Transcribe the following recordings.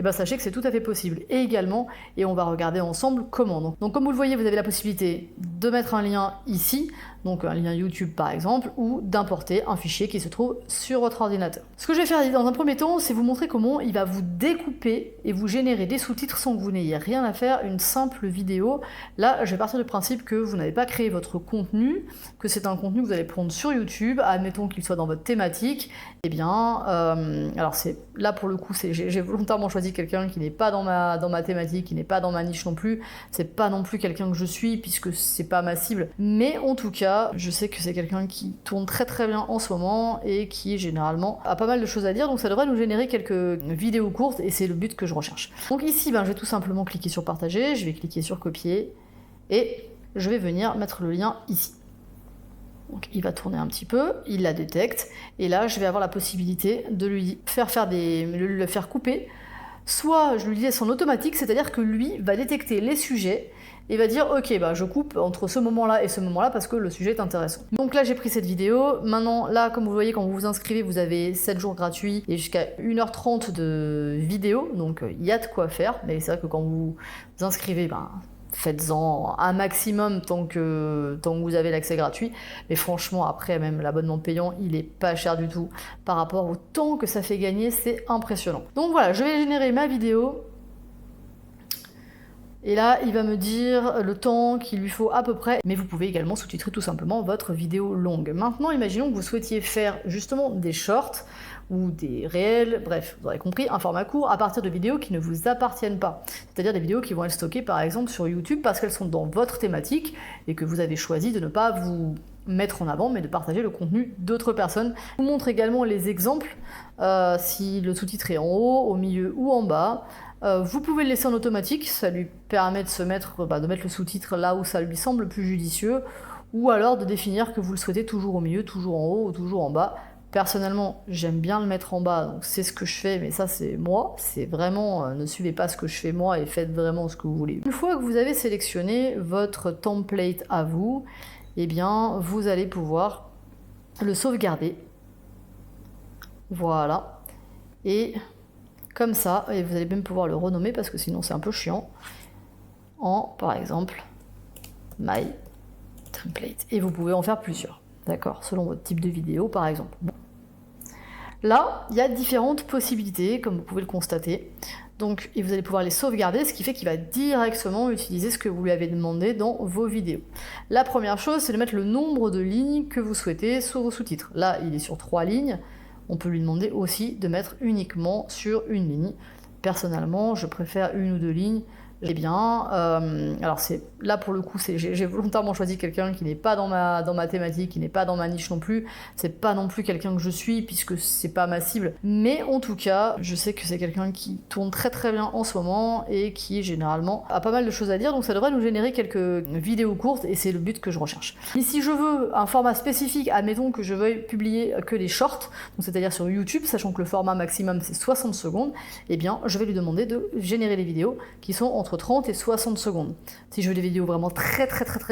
et ben sachez que c'est tout à fait possible. Et également, et on va regarder ensemble comment. Donc comme vous le voyez, vous avez la possibilité de mettre un lien ici, donc un lien YouTube par exemple, ou d'importer un fichier qui se trouve sur votre ordinateur. Ce que je vais faire dans un premier temps, c'est vous montrer comment il va vous découper et vous générer des sous-titres sans que vous n'ayez rien à faire, une simple vidéo. Là, je vais partir du principe que vous n'avez pas créé votre contenu, que c'est un contenu que vous allez prendre sur YouTube, admettons qu'il soit dans votre thématique. Eh bien, alors c'est là pour le coup, j'ai volontairement choisi quelqu'un qui n'est pas dans ma thématique, qui n'est pas dans ma niche non plus. C'est pas non plus quelqu'un que je suis puisque c'est pas ma cible, mais en tout cas, je sais que c'est quelqu'un qui tourne très très bien en ce moment et qui généralement a pas mal de choses à dire, donc ça devrait nous générer quelques vidéos courtes et c'est le but que je recherche. Donc ici, je vais tout simplement cliquer sur partager, je vais cliquer sur copier et je vais venir mettre le lien ici. Donc il va tourner un petit peu, il la détecte et là je vais avoir la possibilité de lui le faire couper. Soit je lui laisse en automatique, c'est-à-dire que lui va détecter les sujets et va dire ok, je coupe entre ce moment-là et ce moment-là parce que le sujet est intéressant. Donc là j'ai pris cette vidéo, maintenant là comme vous voyez quand vous vous inscrivez vous avez 7 jours gratuits et jusqu'à 1h30 de vidéo, donc il y a de quoi faire, mais c'est vrai que quand vous vous inscrivez, faites-en un maximum tant que vous avez l'accès gratuit, mais franchement après même l'abonnement payant il est pas cher du tout par rapport au temps que ça fait gagner, c'est impressionnant. Donc voilà, je vais générer ma vidéo et là il va me dire le temps qu'il lui faut à peu près, mais vous pouvez également sous-titrer tout simplement votre vidéo longue. Maintenant imaginons que vous souhaitiez faire justement des shorts ou des réels, bref, vous aurez compris, un format court à partir de vidéos qui ne vous appartiennent pas. C'est-à-dire des vidéos qui vont être stockées par exemple sur YouTube parce qu'elles sont dans votre thématique et que vous avez choisi de ne pas vous mettre en avant mais de partager le contenu d'autres personnes. Je vous montre également les exemples, si le sous-titre est en haut, au milieu ou en bas. Vous pouvez le laisser en automatique, ça lui permet de mettre le sous-titre là où ça lui semble plus judicieux, ou alors de définir que vous le souhaitez toujours au milieu, toujours en haut ou toujours en bas. Personnellement, j'aime bien le mettre en bas, donc c'est ce que je fais, mais ça c'est moi, c'est vraiment, ne suivez pas ce que je fais moi et faites vraiment ce que vous voulez. Une fois que vous avez sélectionné votre template à vous, eh bien vous allez pouvoir le sauvegarder. Voilà. Et comme ça, et vous allez même pouvoir le renommer parce que sinon c'est un peu chiant, en par exemple My Template. Et vous pouvez en faire plusieurs, d'accord, selon votre type de vidéo par exemple. Bon. Là, il y a différentes possibilités, comme vous pouvez le constater. Donc, et vous allez pouvoir les sauvegarder, ce qui fait qu'il va directement utiliser ce que vous lui avez demandé dans vos vidéos. La première chose, c'est de mettre le nombre de lignes que vous souhaitez sur vos sous-titres. Là, il est sur 3 lignes. On peut lui demander aussi de mettre uniquement sur une ligne. Personnellement, je préfère 1 ou 2 lignes. Eh bien, alors c'est là pour le coup, j'ai volontairement choisi quelqu'un qui n'est pas dans ma thématique, qui n'est pas dans ma niche non plus. C'est pas non plus quelqu'un que je suis puisque c'est pas ma cible. Mais en tout cas, je sais que c'est quelqu'un qui tourne très très bien en ce moment et qui généralement a pas mal de choses à dire. Donc ça devrait nous générer quelques vidéos courtes et c'est le but que je recherche. Et si je veux un format spécifique, admettons que je veuille publier que des shorts, donc c'est-à-dire sur YouTube, sachant que le format maximum c'est 60 secondes, eh bien je vais lui demander de générer les vidéos qui sont entre 30 et 60 secondes. Si je veux des vidéos vraiment très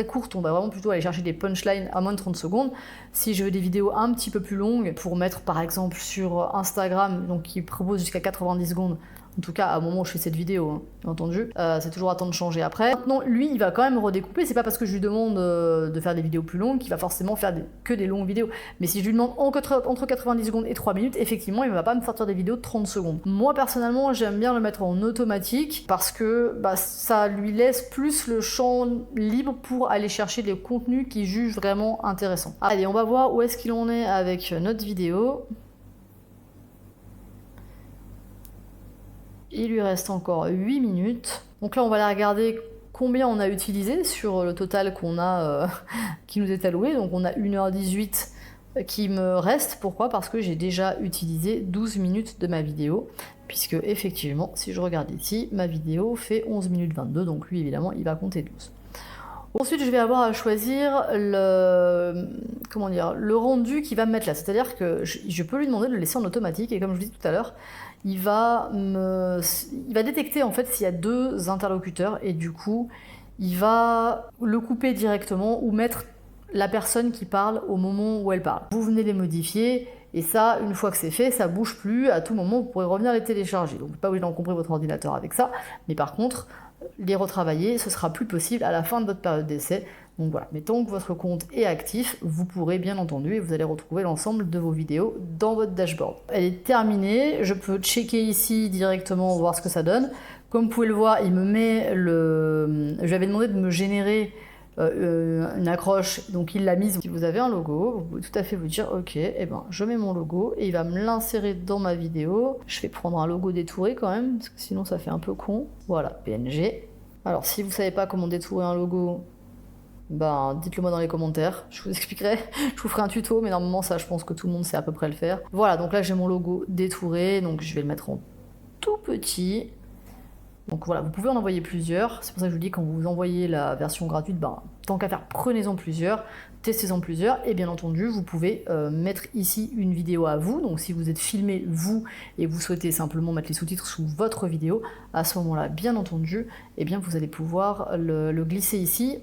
courtes, on va vraiment plutôt aller chercher des punchlines à moins de 30 secondes. Si je veux des vidéos un petit peu plus longues, pour mettre par exemple sur Instagram, donc qui propose jusqu'à 90 secondes, en tout cas, au moment où je fais cette vidéo, bien entendu, c'est toujours à temps de changer après. Maintenant, lui, il va quand même redécouper. C'est pas parce que je lui demande de faire des vidéos plus longues qu'il va forcément faire que des longues vidéos. Mais si je lui demande entre 90 secondes et 3 minutes, effectivement, il ne va pas me sortir des vidéos de 30 secondes. Moi, personnellement, j'aime bien le mettre en automatique parce que ça lui laisse plus le champ libre pour aller chercher des contenus qu'il juge vraiment intéressants. Allez, on va voir où est-ce qu'il en est avec notre vidéo. Il lui reste encore 8 minutes. Donc là, on va aller regarder combien on a utilisé sur le total qu'on a, qui nous est alloué. Donc on a 1h18 qui me reste. Pourquoi ? Parce que j'ai déjà utilisé 12 minutes de ma vidéo. Puisque effectivement, si je regarde ici, ma vidéo fait 11 minutes 22. Donc lui, évidemment, il va compter 12. Ensuite, je vais avoir à choisir le rendu qu'il va me mettre là. C'est-à-dire que je peux lui demander de le laisser en automatique. Et comme je vous dis tout à l'heure, il va détecter en fait s'il y a 2 interlocuteurs et du coup il va le couper directement ou mettre la personne qui parle au moment où elle parle. Vous venez les modifier Et ça, une fois que c'est fait, ça bouge plus. À tout moment, vous pourrez revenir les télécharger. Donc, vous n'êtes pas obligé d'encombrer votre ordinateur avec ça. Mais par contre, les retravailler, ce sera plus possible à la fin de votre période d'essai. Donc voilà, mais tant que votre compte est actif, vous pourrez bien entendu, et vous allez retrouver l'ensemble de vos vidéos dans votre dashboard. Elle est terminée, je peux checker ici directement, voir ce que ça donne. Comme vous pouvez le voir, il me met le... Je lui avais demandé de me générer une accroche, donc il l'a mise. Si vous avez un logo, vous pouvez tout à fait vous dire ok, eh ben, je mets mon logo et il va me l'insérer dans ma vidéo. Je vais prendre un logo détouré quand même, parce que sinon ça fait un peu con. Voilà, PNG. Alors si vous savez pas comment détourer un logo, ben dites-le moi dans les commentaires, je vous expliquerai, je vous ferai un tuto, mais normalement ça je pense que tout le monde sait à peu près le faire. Voilà, donc là j'ai mon logo détouré, donc je vais le mettre en tout petit. Donc voilà, vous pouvez en envoyer plusieurs, c'est pour ça que je vous dis quand vous envoyez la version gratuite, ben, tant qu'à faire, prenez-en plusieurs, testez-en plusieurs, et bien entendu, vous pouvez mettre ici une vidéo à vous, donc si vous êtes filmé vous, et vous souhaitez simplement mettre les sous-titres sous votre vidéo, à ce moment-là, bien entendu, eh bien vous allez pouvoir le glisser ici.